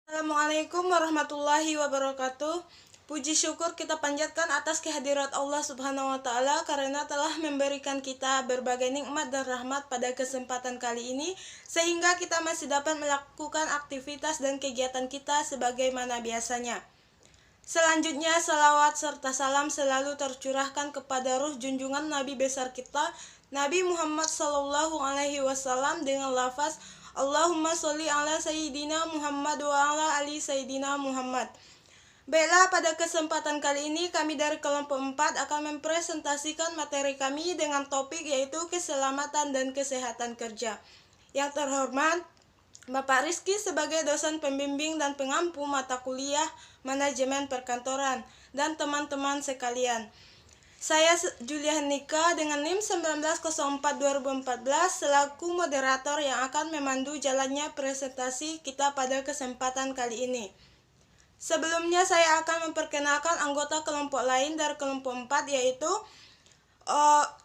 Assalamualaikum warahmatullahi wabarakatuh. Puji syukur kita panjatkan atas kehadirat Allah Subhanahu wa Ta'ala karena telah memberikan kita berbagai nikmat dan rahmat pada kesempatan kali ini, sehingga kita masih dapat melakukan aktivitas dan kegiatan kita sebagaimana biasanya. Selanjutnya, salawat serta salam selalu tercurahkan kepada ruh junjungan Nabi besar kita, Nabi Muhammad Sallallahu Alaihi Wasallam, dengan lafaz Allahumma sholli ala Sayyidina Muhammad wa ala ali Sayyidina Muhammad. Baiklah, pada kesempatan kali ini kami dari kelompok 4 akan mempresentasikan materi kami dengan topik yaitu keselamatan dan kesehatan kerja. Yang terhormat Bapak Rizky sebagai dosen pembimbing dan pengampu mata kuliah manajemen perkantoran dan teman-teman sekalian. Saya Julia Henika dengan NIM 1904-2014 selaku moderator yang akan memandu jalannya presentasi kita pada kesempatan kali ini. Sebelumnya saya akan memperkenalkan anggota kelompok lain dari kelompok 4 yaitu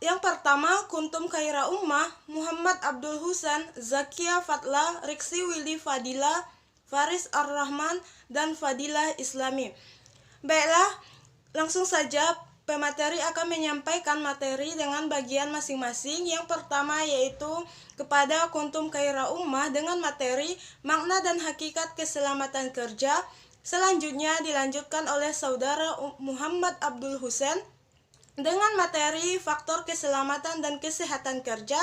yang pertama Kuntum Khaira Ummah, Muhammad Abdul Husain, Zakia Fatla, Riksi Willy Fadila, Faris Ar-Rahman, dan Fadilah Islami. Baiklah, langsung saja pemateri akan menyampaikan materi dengan bagian masing-masing. Yang pertama yaitu kepada Kuntum Khaira Ummah dengan materi makna dan hakikat keselamatan kerja. Selanjutnya dilanjutkan oleh saudara Muhammad Abdul Husain dengan materi faktor keselamatan dan kesehatan kerja,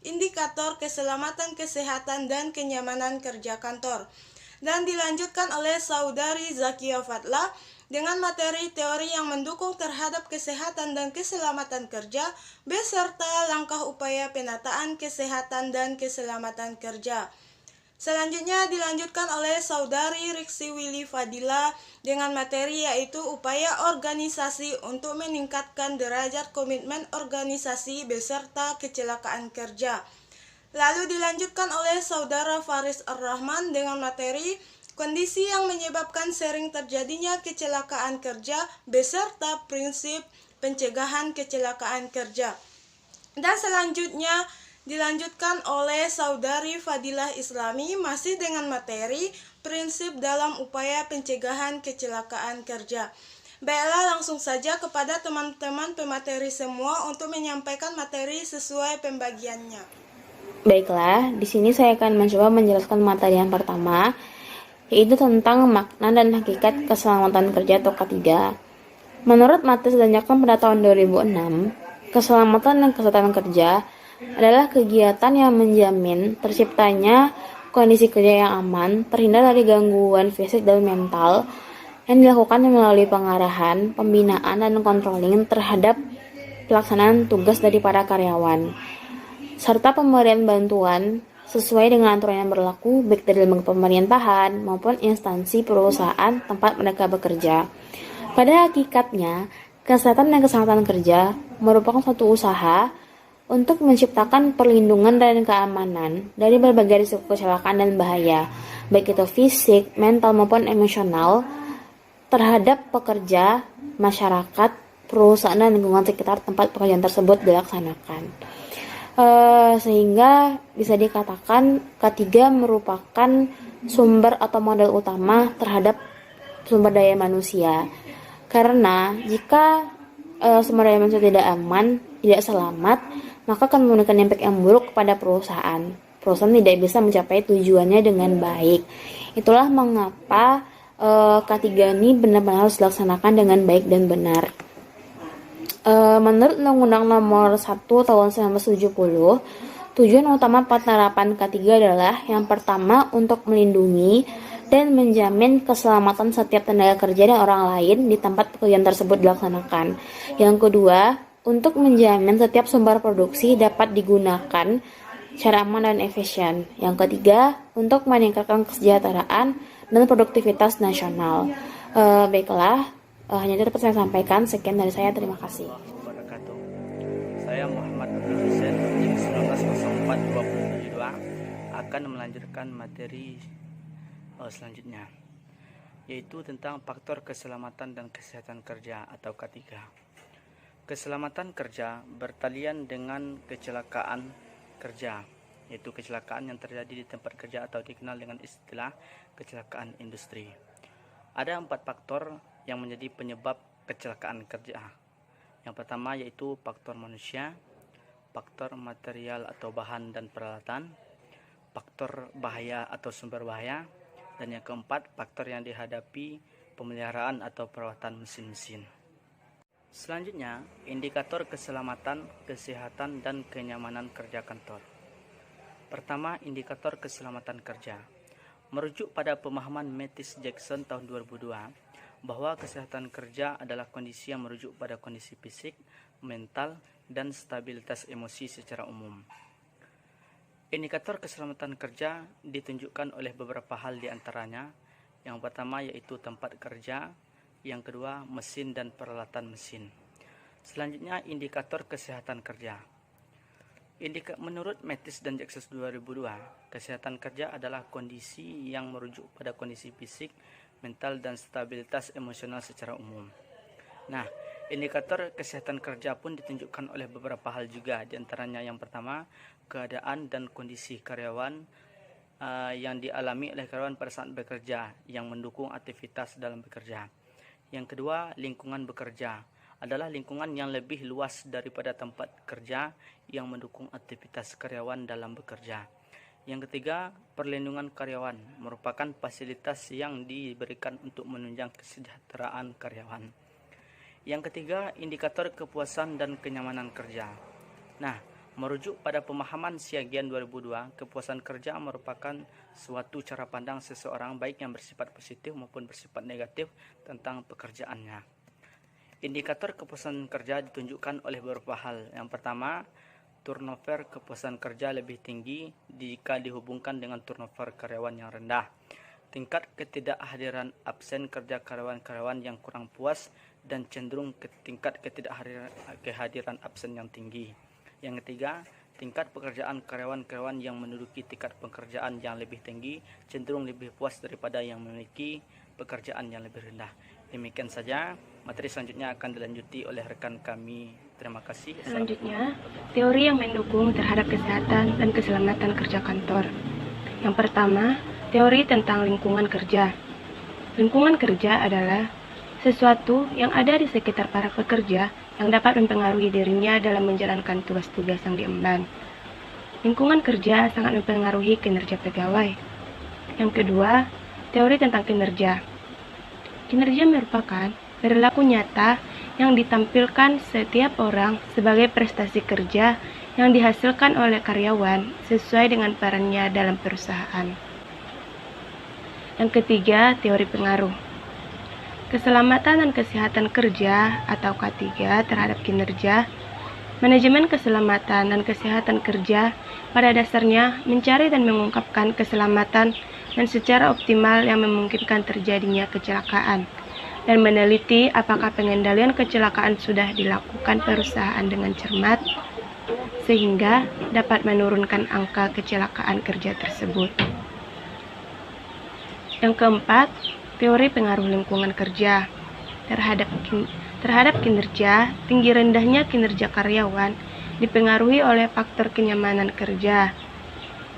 indikator keselamatan kesehatan dan kenyamanan kerja kantor. Dan dilanjutkan oleh saudari Zakia Fatla dengan materi teori yang mendukung terhadap kesehatan dan keselamatan kerja beserta langkah upaya penataan kesehatan dan keselamatan kerja. Selanjutnya dilanjutkan oleh saudari Riksi Willy Fadila dengan materi yaitu upaya organisasi untuk meningkatkan derajat komitmen organisasi beserta kecelakaan kerja. Lalu dilanjutkan oleh saudara Faris Ar-Rahman dengan materi kondisi yang menyebabkan sering terjadinya kecelakaan kerja beserta prinsip pencegahan kecelakaan kerja. Dan selanjutnya dilanjutkan oleh saudari Fadilah Islami masih dengan materi prinsip dalam upaya pencegahan kecelakaan kerja. Baiklah, langsung saja kepada teman-teman pemateri semua untuk menyampaikan materi sesuai pembagiannya. Baiklah, di sini saya akan mencoba menjelaskan materi yang pertama, yaitu tentang makna dan hakikat keselamatan kerja atau K3. Menurut Matis dan Jakman pada tahun 2006, keselamatan dan kesehatan kerja adalah kegiatan yang menjamin terciptanya kondisi kerja yang aman, terhindar dari gangguan fisik dan mental yang dilakukan melalui pengarahan, pembinaan, dan controlling terhadap pelaksanaan tugas dari para karyawan, serta pemberian bantuan sesuai dengan aturan yang berlaku baik dari lembaga pemerintahan maupun instansi perusahaan tempat mereka bekerja. Pada hakikatnya, kesehatan dan keselamatan kerja merupakan suatu usaha untuk menciptakan perlindungan dan keamanan dari berbagai risiko kecelakaan dan bahaya, baik itu fisik, mental maupun emosional, terhadap pekerja, masyarakat, perusahaan, dan lingkungan sekitar tempat pekerjaan tersebut dilaksanakan. Sehingga bisa dikatakan K3 merupakan sumber atau modal utama terhadap sumber daya manusia. Karena jika sumber daya manusia tidak aman, tidak selamat, maka akan memberikan impact yang buruk kepada perusahaan. Perusahaan tidak bisa mencapai tujuannya dengan baik. Itulah mengapa K3 ini benar-benar harus dilaksanakan dengan baik dan benar. Menurut Undang-Undang Nomor 1 Tahun 1970, tujuan utama penerapan K3 adalah yang pertama untuk melindungi dan menjamin keselamatan setiap tenaga kerja dan orang lain di tempat pekerjaan tersebut dilaksanakan. Yang kedua, untuk menjamin setiap sumber produksi dapat digunakan secara aman dan efisien. Yang ketiga, untuk meningkatkan kesejahteraan dan produktivitas nasional. Baiklah, hanya itu dapat saya sampaikan. Sekian dari saya, terima kasih. Saya Muhammad Abdul Husain, NIM 1904-2072 akan melanjutkan materi selanjutnya, yaitu tentang faktor keselamatan dan kesehatan kerja atau K3. Keselamatan kerja bertalian dengan kecelakaan kerja. yaitu kecelakaan yang terjadi di tempat kerja atau dikenal dengan istilah kecelakaan industri. Ada 4 faktor yang menjadi penyebab kecelakaan kerja. Yang pertama yaitu faktor manusia, faktor material atau bahan dan peralatan, faktor bahaya atau sumber bahaya, dan yang keempat faktor yang dihadapi pemeliharaan atau perawatan mesin-mesin. Selanjutnya, indikator keselamatan, kesehatan, dan kenyamanan kerja kantor. Pertama, indikator keselamatan kerja. Merujuk pada pemahaman Mattis Jackson tahun 2002, bahwa kesehatan kerja adalah kondisi yang merujuk pada kondisi fisik, mental, dan stabilitas emosi secara umum. Indikator keselamatan kerja ditunjukkan oleh beberapa hal di antaranya. Yang pertama yaitu tempat kerja, yang kedua mesin dan peralatan mesin. Selanjutnya indikator kesehatan kerja. Menurut Mattis dan Jackson 2002, kesehatan kerja adalah kondisi yang merujuk pada kondisi fisik, mental, dan stabilitas emosional secara umum. Nah, indikator kesehatan kerja pun ditunjukkan oleh beberapa hal juga, di antaranya yang pertama, keadaan dan kondisi karyawan yang dialami oleh karyawan pada saat bekerja yang mendukung aktivitas dalam bekerja. Yang kedua, lingkungan bekerja adalah lingkungan yang lebih luas daripada tempat kerja yang mendukung aktivitas karyawan dalam bekerja. Yang ketiga, perlindungan karyawan merupakan fasilitas yang diberikan untuk menunjang kesejahteraan karyawan. Yang ketiga, indikator kepuasan dan kenyamanan kerja. Nah, merujuk pada pemahaman Siagian 2002, kepuasan kerja merupakan suatu cara pandang seseorang baik yang bersifat positif maupun bersifat negatif tentang pekerjaannya. Indikator kepuasan kerja ditunjukkan oleh beberapa hal. Yang pertama, turnover kepuasan kerja lebih tinggi jika dihubungkan dengan turnover karyawan yang rendah. Tingkat ketidakhadiran absen kerja karyawan-karyawan yang kurang puas dan cenderung ke tingkat ketidakhadiran absen yang tinggi. Yang ketiga, tingkat pekerjaan karyawan-karyawan yang menduduki tingkat pekerjaan yang lebih tinggi cenderung lebih puas daripada yang memiliki pekerjaan yang lebih rendah. Demikian saja, materi selanjutnya akan dilanjuti oleh rekan kami. Terima kasih. Selanjutnya, teori yang mendukung terhadap kesehatan dan keselamatan kerja kantor. Yang pertama, teori tentang lingkungan kerja. Lingkungan kerja adalah sesuatu yang ada di sekitar para pekerja yang dapat mempengaruhi dirinya dalam menjalankan tugas-tugas yang diemban. Lingkungan kerja sangat mempengaruhi kinerja pegawai. Yang kedua, teori tentang kinerja. Kinerja merupakan perilaku nyata yang ditampilkan setiap orang sebagai prestasi kerja yang dihasilkan oleh karyawan sesuai dengan perannya dalam perusahaan. Yang ketiga, teori pengaruh. Keselamatan dan kesehatan kerja atau K3 terhadap kinerja. Manajemen keselamatan dan kesehatan kerja pada dasarnya mencari dan mengungkapkan keselamatan dan secara optimal yang memungkinkan terjadinya kecelakaan, dan meneliti apakah pengendalian kecelakaan sudah dilakukan perusahaan dengan cermat sehingga dapat menurunkan angka kecelakaan kerja tersebut. Yang keempat, teori pengaruh lingkungan kerja terhadap kinerja. Tinggi rendahnya kinerja karyawan dipengaruhi oleh faktor kenyamanan kerja,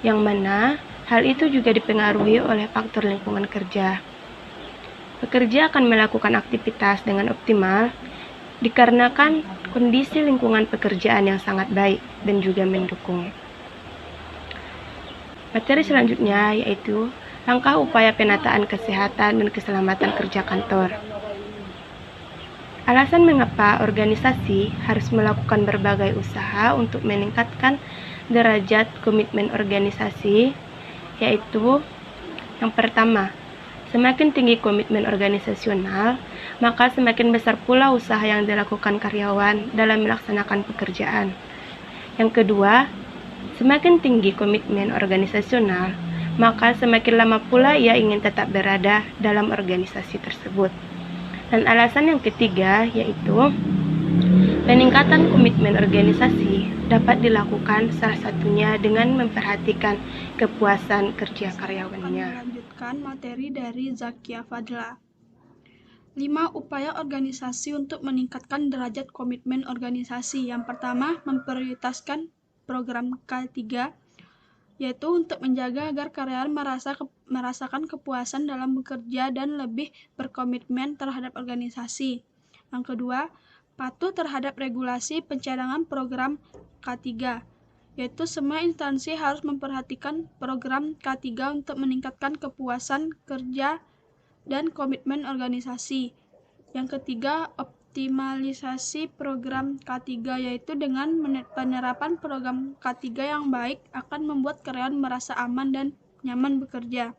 yang mana hal itu juga dipengaruhi oleh faktor lingkungan kerja. Pekerja akan melakukan aktivitas dengan optimal dikarenakan kondisi lingkungan pekerjaan yang sangat baik dan juga mendukung. Materi selanjutnya yaitu langkah upaya penataan kesehatan dan keselamatan kerja kantor. Alasan mengapa organisasi harus melakukan berbagai usaha untuk meningkatkan derajat komitmen organisasi, yaitu yang pertama, semakin tinggi komitmen organisasional, maka semakin besar pula usaha yang dilakukan karyawan dalam melaksanakan pekerjaan. Yang kedua, semakin tinggi komitmen organisasional, maka semakin lama pula ia ingin tetap berada dalam organisasi tersebut. Dan alasan yang ketiga yaitu peningkatan komitmen organisasi dapat dilakukan salah satunya dengan memperhatikan kepuasan kerja karyawannya. Melanjutkan materi dari Zakia Fadla. 5 upaya organisasi untuk meningkatkan derajat komitmen organisasi. Yang pertama, memprioritaskan program K3 yaitu untuk menjaga agar karyawan merasakan kepuasan dalam bekerja dan lebih berkomitmen terhadap organisasi. Yang kedua, patuh terhadap regulasi pencadangan program K3, yaitu semua instansi harus memperhatikan program K3 untuk meningkatkan kepuasan kerja dan komitmen organisasi. Yang ketiga, optimalisasi program K3, yaitu dengan penerapan program K3 yang baik akan membuat karyawan merasa aman dan nyaman bekerja.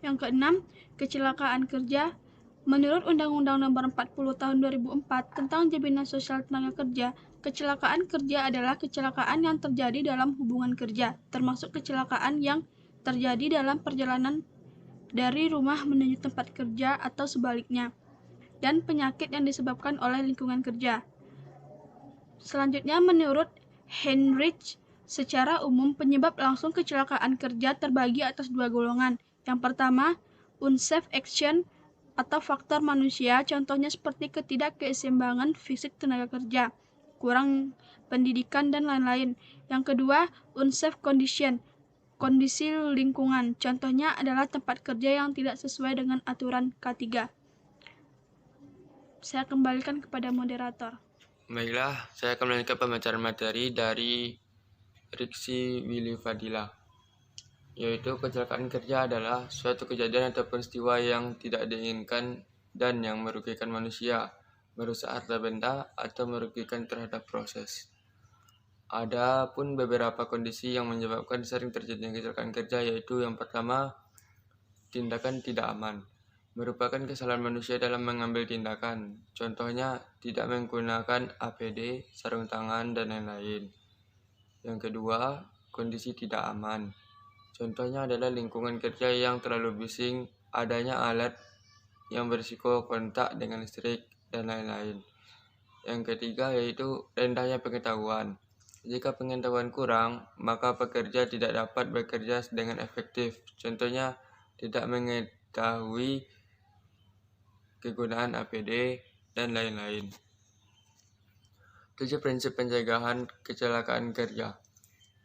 Yang keenam, kecelakaan kerja. Menurut Undang-Undang Nomor 40 Tahun 2004 tentang Jaminan Sosial Tenaga Kerja, kecelakaan kerja adalah kecelakaan yang terjadi dalam hubungan kerja, termasuk kecelakaan yang terjadi dalam perjalanan dari rumah menuju tempat kerja atau sebaliknya, dan penyakit yang disebabkan oleh lingkungan kerja. Selanjutnya, menurut Heinrich, secara umum penyebab langsung kecelakaan kerja terbagi atas dua golongan. Yang pertama, unsafe action atau faktor manusia, contohnya seperti ketidakkeseimbangan fisik tenaga kerja, kurang pendidikan, dan lain-lain. Yang kedua, unsafe condition, kondisi lingkungan, contohnya adalah tempat kerja yang tidak sesuai dengan aturan K3. Saya kembalikan kepada moderator. Baiklah, saya akan melanjutkan pembacaan materi dari Riksi Willy Fadila, yaitu kecelakaan kerja adalah suatu kejadian atau peristiwa yang tidak diinginkan dan yang merugikan manusia, merusak harta benda, atau merugikan terhadap proses. Ada pun beberapa kondisi yang menyebabkan sering terjadinya kecelakaan kerja, yaitu yang pertama, tindakan tidak aman. Merupakan kesalahan manusia dalam mengambil tindakan, contohnya tidak menggunakan APD, sarung tangan, dan lain-lain. Yang kedua, kondisi tidak aman. Contohnya adalah lingkungan kerja yang terlalu bising, adanya alat yang berisiko kontak dengan listrik, dan lain-lain. Yang ketiga yaitu rendahnya pengetahuan. Jika pengetahuan kurang, maka pekerja tidak dapat bekerja dengan efektif. Contohnya, tidak mengetahui kegunaan APD, dan lain-lain. 7 prinsip pencegahan kecelakaan kerja.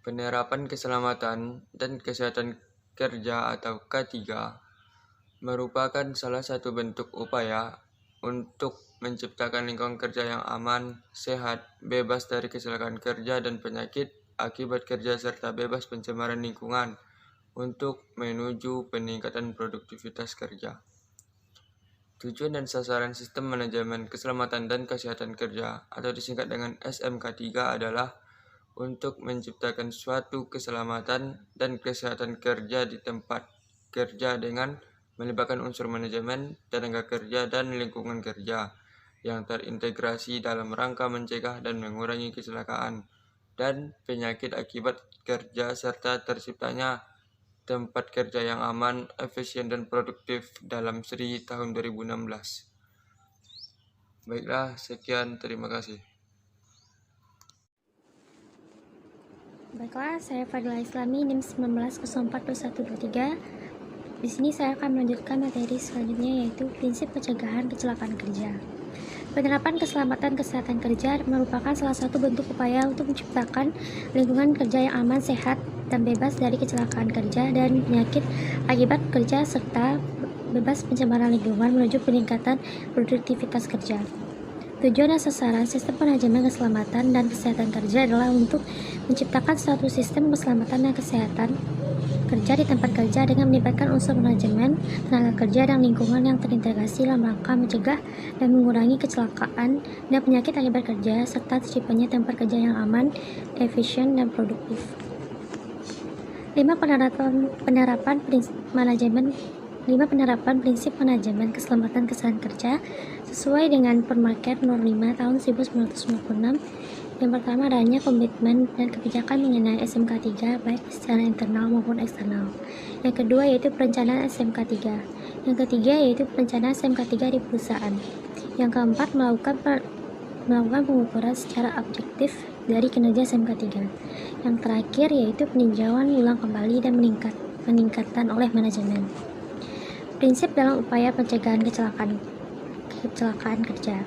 Penerapan keselamatan dan kesehatan kerja atau K3 merupakan salah satu bentuk upaya untuk menciptakan lingkungan kerja yang aman, sehat, bebas dari kecelakaan kerja dan penyakit akibat kerja serta bebas pencemaran lingkungan untuk menuju peningkatan produktivitas kerja. Tujuan dan sasaran Sistem Manajemen Keselamatan dan Kesehatan Kerja atau disingkat dengan SMK3 adalah untuk menciptakan suatu keselamatan dan kesehatan kerja di tempat kerja dengan melibatkan unsur manajemen, tenaga kerja, dan lingkungan kerja yang terintegrasi dalam rangka mencegah dan mengurangi kecelakaan dan penyakit akibat kerja serta terciptanya tempat kerja yang aman, efisien, dan produktif dalam SRI tahun 2016. Baiklah, sekian, terima kasih. Baiklah, saya Fadila Islami, NIM 19042123. Di sini saya akan melanjutkan materi selanjutnya, yaitu prinsip pencegahan kecelakaan kerja. Penerapan keselamatan kesehatan kerja merupakan salah satu bentuk upaya untuk menciptakan lingkungan kerja yang aman, sehat, dan bebas dari kecelakaan kerja dan penyakit akibat kerja serta bebas pencemaran lingkungan menuju peningkatan produktivitas kerja. Tujuan dan sasaran Sistem Manajemen Keselamatan dan Kesehatan Kerja adalah untuk menciptakan suatu sistem keselamatan dan kesehatan kerja di tempat kerja dengan melibatkan unsur manajemen, tenaga kerja, dan lingkungan yang terintegrasi dalam rangka mencegah dan mengurangi kecelakaan dan penyakit akibat kerja serta terciptanya tempat kerja yang aman, efisien, dan produktif. 5. Penerapan prinsip manajemen keselamatan kesehatan kerja sesuai dengan Permaker Nomor 5 Tahun 1996. Yang pertama, adanya komitmen dan kebijakan mengenai SMK3 baik secara internal maupun eksternal. Yang kedua yaitu perencanaan SMK3. Yang ketiga yaitu perencanaan SMK3 di perusahaan. Yang keempat, melakukan pengukuran secara objektif dari kinerja SMK3. Yang terakhir yaitu peninjauan ulang kembali dan peningkatan oleh manajemen. Prinsip dalam upaya pencegahan kecelakaan kerja.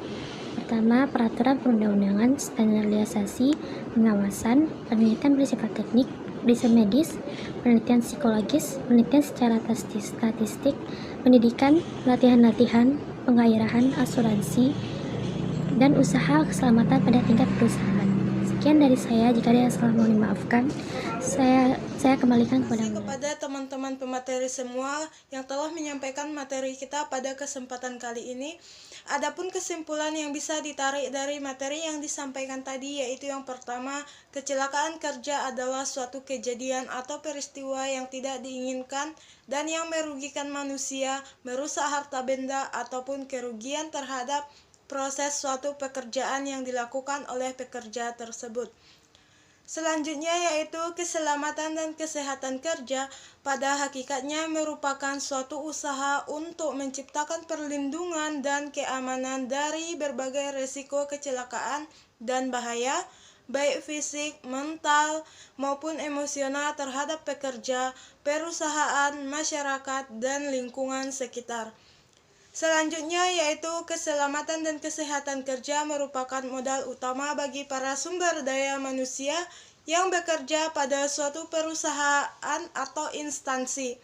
Pertama, peraturan perundang-undangan, standarisasi, pengawasan, penelitian bersifat teknik, desain medis, penelitian psikologis, penelitian secara statistik, pendidikan, latihan-latihan, penggairahan, asuransi, dan usaha keselamatan pada tingkat perusahaan. Sekian dari saya, jika ada yang salah mohon dimaafkan. Saya kembalikan kepada Anda. Kepada teman-teman pemateri semua yang telah menyampaikan materi kita pada kesempatan kali ini. Adapun kesimpulan yang bisa ditarik dari materi yang disampaikan tadi yaitu yang pertama, kecelakaan kerja adalah suatu kejadian atau peristiwa yang tidak diinginkan dan yang merugikan manusia, merusak harta benda ataupun kerugian terhadap proses suatu pekerjaan yang dilakukan oleh pekerja tersebut. Selanjutnya yaitu keselamatan dan kesehatan kerja pada hakikatnya merupakan suatu usaha untuk menciptakan perlindungan dan keamanan dari berbagai risiko kecelakaan dan bahaya, baik fisik, mental, maupun emosional terhadap pekerja, perusahaan, masyarakat, dan lingkungan sekitar. Selanjutnya yaitu keselamatan dan kesehatan kerja merupakan modal utama bagi para sumber daya manusia yang bekerja pada suatu perusahaan atau instansi.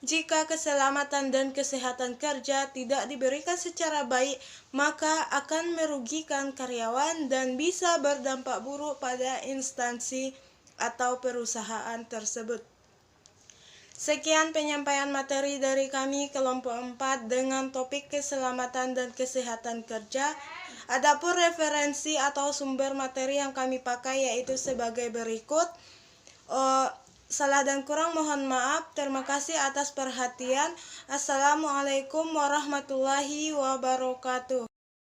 Jika keselamatan dan kesehatan kerja tidak diberikan secara baik, maka akan merugikan karyawan dan bisa berdampak buruk pada instansi atau perusahaan tersebut. Sekian penyampaian materi dari kami kelompok 4 dengan topik keselamatan dan kesehatan kerja. Adapun referensi atau sumber materi yang kami pakai yaitu sebagai berikut. Salah dan kurang mohon maaf. Terima kasih atas perhatian. Assalamualaikum warahmatullahi wabarakatuh.